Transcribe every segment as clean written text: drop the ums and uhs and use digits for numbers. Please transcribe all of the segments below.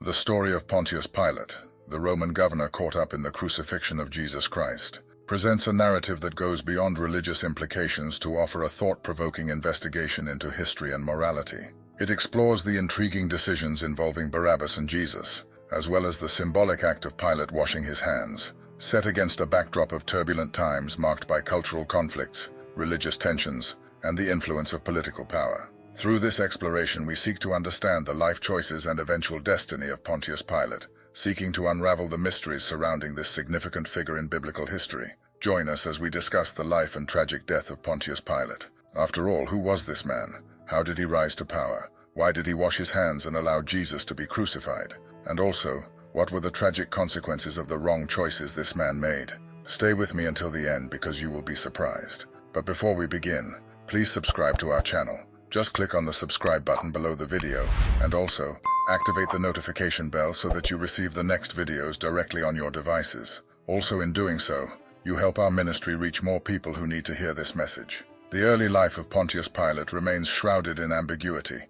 The story of Pontius Pilate, the Roman governor caught up in the crucifixion of Jesus Christ, presents a narrative that goes beyond religious implications to offer a thought-provoking investigation into history and morality. It explores the intriguing decisions involving Barabbas and Jesus, as well as the symbolic act of Pilate washing his hands, set against a backdrop of turbulent times marked by cultural conflicts, religious tensions, and the influence of political power. Through this exploration, we seek to understand the life choices and eventual destiny of Pontius Pilate, seeking to unravel the mysteries surrounding this significant figure in biblical history. Join us as we discuss the life and tragic death of Pontius Pilate. After all, who was this man? How did he rise to power? Why did he wash his hands and allow Jesus to be crucified? And also, what were the tragic consequences of the wrong choices this man made? Stay with me until the end because you will be surprised. But before we begin, please subscribe to our channel. Just click on the subscribe button below the video, and also, activate the notification bell so that you receive the next videos directly on your devices. Also, in doing so, you help our ministry reach more people who need to hear this message. The early life of Pontius Pilate remains shrouded in ambiguity,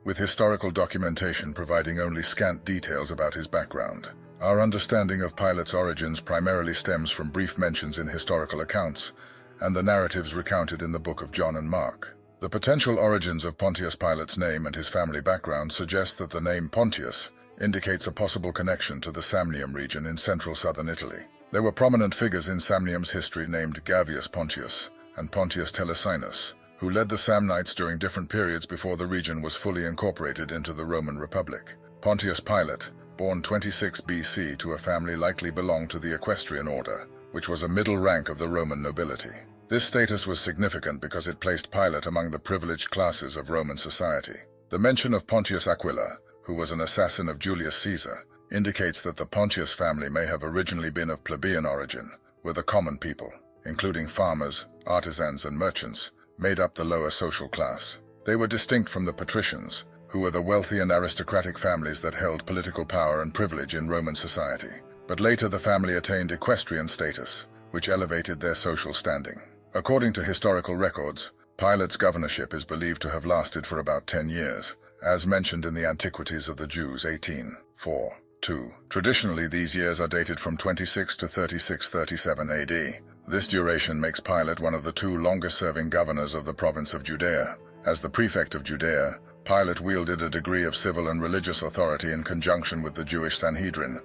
with historical documentation providing only scant details about his background. Our understanding of Pilate's origins primarily stems from brief mentions in historical accounts, and the narratives recounted in the book of John and Mark. The potential origins of Pontius Pilate's name and his family background suggest that the name Pontius indicates a possible connection to the Samnium region in central southern Italy. There were prominent figures in Samnium's history named Gavius Pontius and Pontius Telesinus, who led the Samnites during different periods before the region was fully incorporated into the Roman Republic. Pontius Pilate, born 26 BC to a family likely belonged to the equestrian order, which was a middle rank of the Roman nobility. This status was significant because it placed Pilate among the privileged classes of Roman society. The mention of Pontius Aquila, who was an assassin of Julius Caesar, indicates that the Pontius family may have originally been of plebeian origin, where the common people, including farmers, artisans, and merchants, made up the lower social class. They were distinct from the patricians, who were the wealthy and aristocratic families that held political power and privilege in Roman society. But later the family attained equestrian status, which elevated their social standing. According to historical records, Pilate's governorship is believed to have lasted for about 10 years, as mentioned in the Antiquities of the Jews 18:4-2. Traditionally, these years are dated from 26 to 36-37 AD. This duration makes Pilate one of the two longest-serving governors of the province of Judea. As the prefect of Judea, Pilate wielded a degree of civil and religious authority in conjunction with the Jewish Sanhedrin,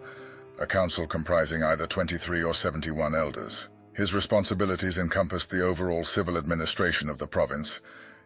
a council comprising either 23 or 71 elders. His responsibilities encompassed the overall civil administration of the province,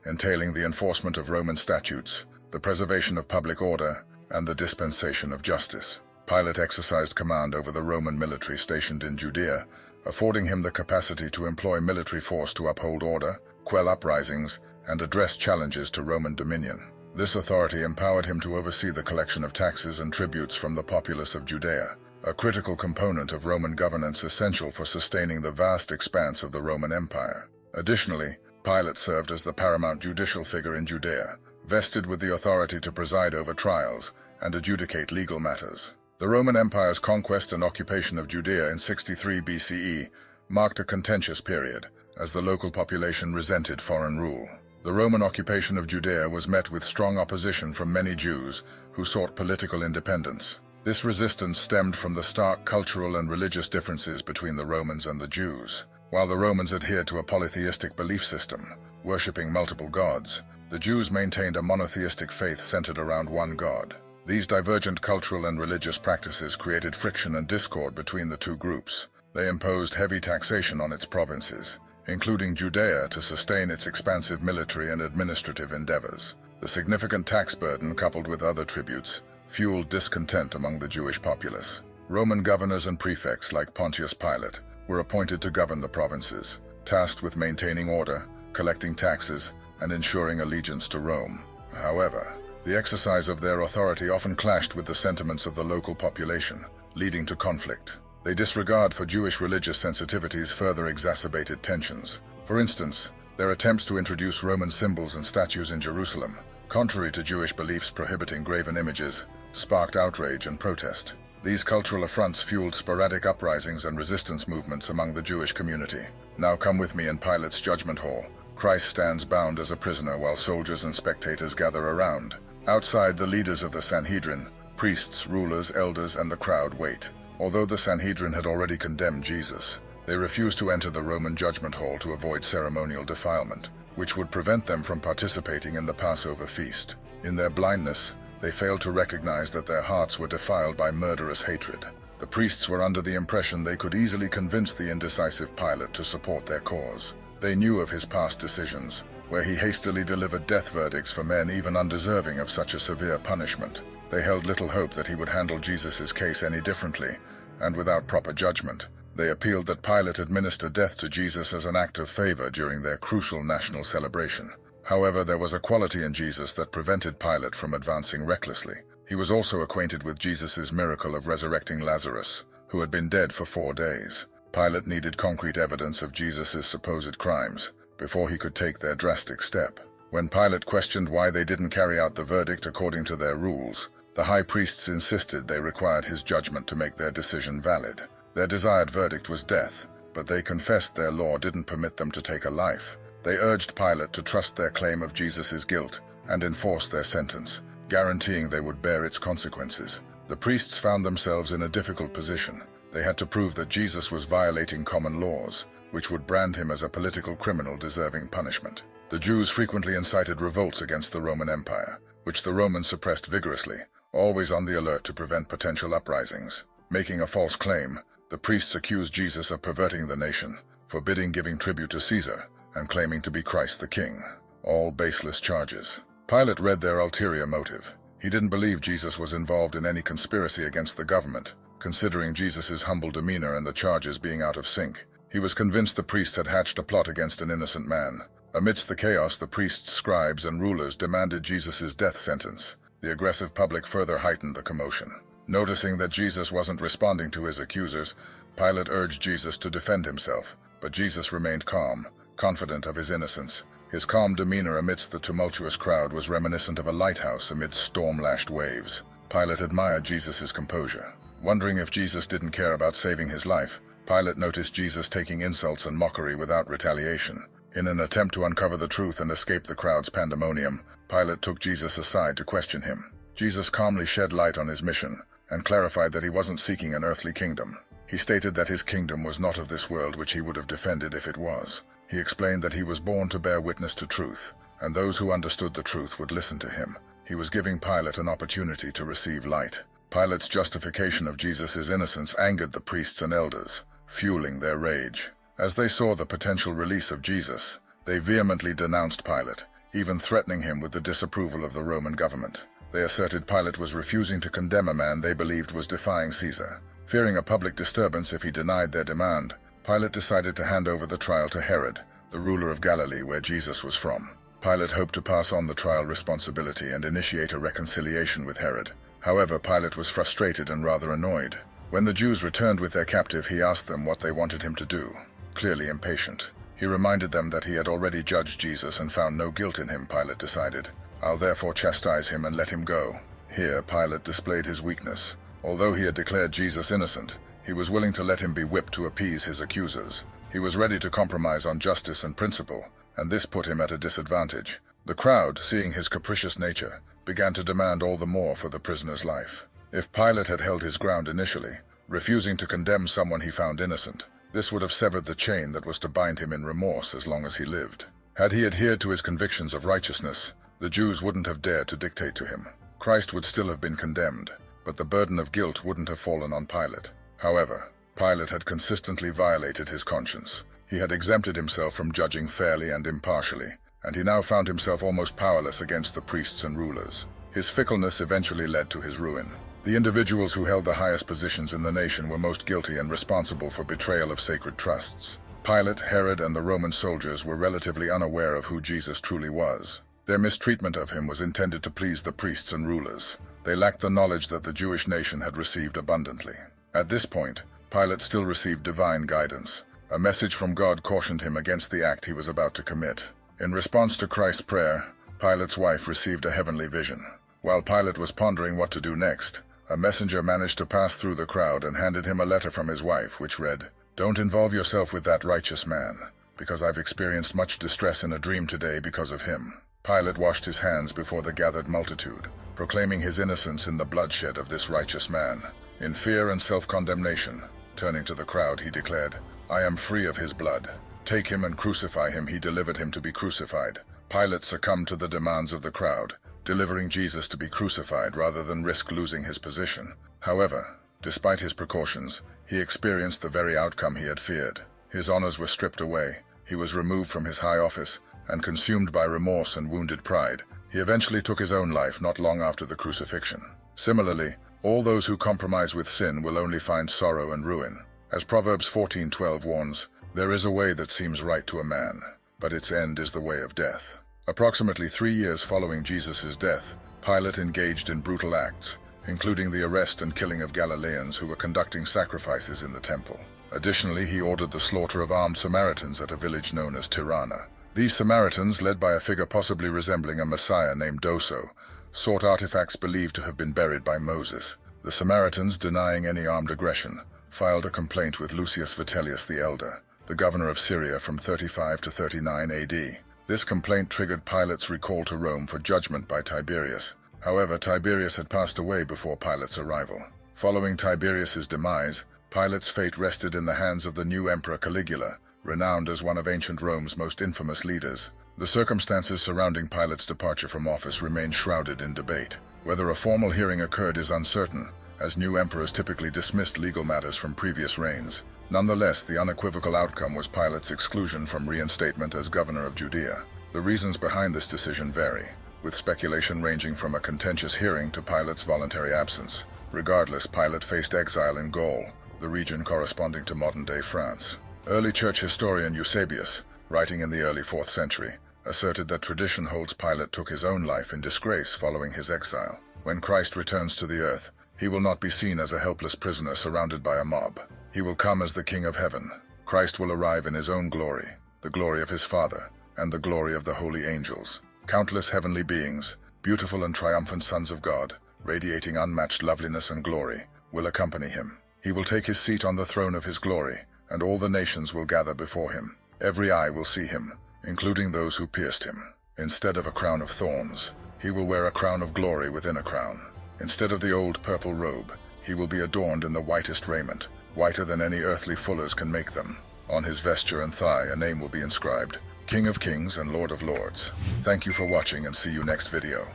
entailing the enforcement of Roman statutes, the preservation of public order, and the dispensation of justice. Pilate exercised command over the Roman military stationed in Judea, affording him the capacity to employ military force to uphold order, quell uprisings, and address challenges to Roman dominion. This authority empowered him to oversee the collection of taxes and tributes from the populace of Judea, a critical component of Roman governance essential for sustaining the vast expanse of the Roman Empire. Additionally, Pilate served as the paramount judicial figure in Judea, vested with the authority to preside over trials and adjudicate legal matters. The Roman Empire's conquest and occupation of Judea in 63 BCE marked a contentious period, as the local population resented foreign rule. The Roman occupation of Judea was met with strong opposition from many Jews who sought political independence. This resistance stemmed from the stark cultural and religious differences between the Romans and the Jews. While the Romans adhered to a polytheistic belief system, worshipping multiple gods, the Jews maintained a monotheistic faith centered around one God. These divergent cultural and religious practices created friction and discord between the two groups. They imposed heavy taxation on its provinces, including Judea, to sustain its expansive military and administrative endeavors. The significant tax burden, coupled with other tributes, fueled discontent among the Jewish populace. Roman governors and prefects like Pontius Pilate were appointed to govern the provinces, tasked with maintaining order, collecting taxes, and ensuring allegiance to Rome. However, the exercise of their authority often clashed with the sentiments of the local population, leading to conflict. Their disregard for Jewish religious sensitivities further exacerbated tensions. For instance, their attempts to introduce Roman symbols and statues in Jerusalem, contrary to Jewish beliefs prohibiting graven images, sparked outrage and protest. These cultural affronts fueled sporadic uprisings and resistance movements among the Jewish community. Now come with me in Pilate's judgment hall. Christ stands bound as a prisoner while soldiers and spectators gather around. Outside, the leaders of the Sanhedrin, Priests, rulers, elders, and the crowd wait. Although the Sanhedrin had already condemned Jesus, they refused to enter the Roman judgment hall to avoid ceremonial defilement, which would prevent them from participating in the Passover feast. In their blindness, they failed to recognize that their hearts were defiled by murderous hatred. The priests were under the impression they could easily convince the indecisive Pilate to support their cause. They knew of his past decisions, where he hastily delivered death verdicts for men even undeserving of such a severe punishment. They held little hope that he would handle Jesus' case any differently, and without proper judgment. They appealed that Pilate administer death to Jesus as an act of favor during their crucial national celebration. However, there was a quality in Jesus that prevented Pilate from advancing recklessly. He was also acquainted with Jesus' miracle of resurrecting Lazarus, who had been dead for 4 days. Pilate needed concrete evidence of Jesus' supposed crimes before he could take their drastic step. When Pilate questioned why they didn't carry out the verdict according to their rules, the high priests insisted they required his judgment to make their decision valid. Their desired verdict was death, but they confessed their law didn't permit them to take a life. They urged Pilate to trust their claim of Jesus' guilt and enforce their sentence, guaranteeing they would bear its consequences. The priests found themselves in a difficult position. They had to prove that Jesus was violating common laws, which would brand him as a political criminal deserving punishment. The Jews frequently incited revolts against the Roman Empire, which the Romans suppressed vigorously, always on the alert to prevent potential uprisings. Making a false claim, the priests accused Jesus of perverting the nation, forbidding giving tribute to Caesar, and claiming to be Christ the King. All baseless charges. Pilate read their ulterior motive. He didn't believe Jesus was involved in any conspiracy against the government, considering Jesus' humble demeanor and the charges being out of sync. He was convinced the priests had hatched a plot against an innocent man. Amidst the chaos, the priests, scribes, and rulers demanded Jesus' death sentence. The aggressive public further heightened the commotion. Noticing that Jesus wasn't responding to his accusers, Pilate urged Jesus to defend himself, but Jesus remained calm, confident of his innocence. His calm demeanor amidst the tumultuous crowd was reminiscent of a lighthouse amidst storm-lashed waves. Pilate admired Jesus' composure. Wondering if Jesus didn't care about saving his life, Pilate noticed Jesus taking insults and mockery without retaliation. In an attempt to uncover the truth and escape the crowd's pandemonium, Pilate took Jesus aside to question him. Jesus calmly shed light on his mission and clarified that he wasn't seeking an earthly kingdom. He stated that his kingdom was not of this world, which he would have defended if it was. He explained that he was born to bear witness to truth, and those who understood the truth would listen to him. He was giving Pilate an opportunity to receive light. Pilate's justification of Jesus' innocence angered the priests and elders, fueling their rage. As they saw the potential release of Jesus, they vehemently denounced Pilate, even threatening him with the disapproval of the Roman government. They asserted Pilate was refusing to condemn a man they believed was defying Caesar. Fearing a public disturbance if he denied their demand, Pilate decided to hand over the trial to Herod, the ruler of Galilee where Jesus was from. Pilate hoped to pass on the trial responsibility and initiate a reconciliation with Herod. However, Pilate was frustrated and rather annoyed. When the Jews returned with their captive, he asked them what they wanted him to do. Clearly impatient, he reminded them that he had already judged Jesus and found no guilt in him. Pilate decided, "I'll therefore chastise him and let him go." Here, Pilate displayed his weakness. Although he had declared Jesus innocent, he was willing to let him be whipped to appease his accusers. He was ready to compromise on justice and principle, and this put him at a disadvantage. The crowd, seeing his capricious nature, began to demand all the more for the prisoner's life. If Pilate had held his ground initially, refusing to condemn someone he found innocent, this would have severed the chain that was to bind him in remorse as long as he lived. Had he adhered to his convictions of righteousness, the Jews wouldn't have dared to dictate to him. Christ would still have been condemned, but the burden of guilt wouldn't have fallen on Pilate. However, Pilate had consistently violated his conscience. He had exempted himself from judging fairly and impartially, and he now found himself almost powerless against the priests and rulers. His fickleness eventually led to his ruin. The individuals who held the highest positions in the nation were most guilty and responsible for betrayal of sacred trusts. Pilate, Herod, and the Roman soldiers were relatively unaware of who Jesus truly was. Their mistreatment of him was intended to please the priests and rulers. They lacked the knowledge that the Jewish nation had received abundantly. At this point, Pilate still received divine guidance. A message from God cautioned him against the act he was about to commit. In response to Christ's prayer, Pilate's wife received a heavenly vision. While Pilate was pondering what to do next, a messenger managed to pass through the crowd and handed him a letter from his wife, which read, "Don't involve yourself with that righteous man, because I've experienced much distress in a dream today because of him." Pilate washed his hands before the gathered multitude, proclaiming his innocence in the bloodshed of this righteous man. In fear and self-condemnation, turning to the crowd, he declared, "I am free of his blood. Take him and crucify him." He delivered him to be crucified. Pilate succumbed to the demands of the crowd, delivering Jesus to be crucified rather than risk losing his position. However, despite his precautions, he experienced the very outcome he had feared. His honors were stripped away, he was removed from his high office, and consumed by remorse and wounded pride. He eventually took his own life not long after the crucifixion. Similarly, all those who compromise with sin will only find sorrow and ruin. As Proverbs 14:12 warns, "There is a way that seems right to a man, but its end is the way of death." Approximately 3 years following Jesus' death, Pilate engaged in brutal acts, including the arrest and killing of Galileans who were conducting sacrifices in the temple. Additionally, he ordered the slaughter of armed Samaritans at a village known as Tirana. These Samaritans, led by a figure possibly resembling a Messiah named Doso, sought artifacts believed to have been buried by Moses. The Samaritans, denying any armed aggression, filed a complaint with Lucius Vitellius the Elder, the governor of Syria from 35 to 39 AD. This complaint triggered Pilate's recall to Rome for judgment by Tiberius. However, Tiberius had passed away before Pilate's arrival. Following Tiberius's demise, Pilate's fate rested in the hands of the new emperor Caligula, renowned as one of ancient Rome's most infamous leaders. The circumstances surrounding Pilate's departure from office remain shrouded in debate. Whether a formal hearing occurred is uncertain, as new emperors typically dismissed legal matters from previous reigns. Nonetheless, the unequivocal outcome was Pilate's exclusion from reinstatement as governor of Judea. The reasons behind this decision vary, with speculation ranging from a contentious hearing to Pilate's voluntary absence. Regardless, Pilate faced exile in Gaul, the region corresponding to modern-day France. Early church historian Eusebius, writing in the early 4th century, asserted that tradition holds Pilate took his own life in disgrace following his exile. When Christ returns to the earth, he will not be seen as a helpless prisoner surrounded by a mob. He will come as the King of Heaven. Christ will arrive in his own glory, the glory of his Father, and the glory of the holy angels. Countless heavenly beings, beautiful and triumphant sons of God, radiating unmatched loveliness and glory, will accompany him. He will take his seat on the throne of his glory, and all the nations will gather before him. Every eye will see him, including those who pierced him. Instead of a crown of thorns, he will wear a crown of glory within a crown. Instead of the old purple robe, he will be adorned in the whitest raiment, whiter than any earthly fullers can make them. On his vesture and thigh, a name will be inscribed, King of Kings and Lord of Lords. Thank you for watching and see you next video.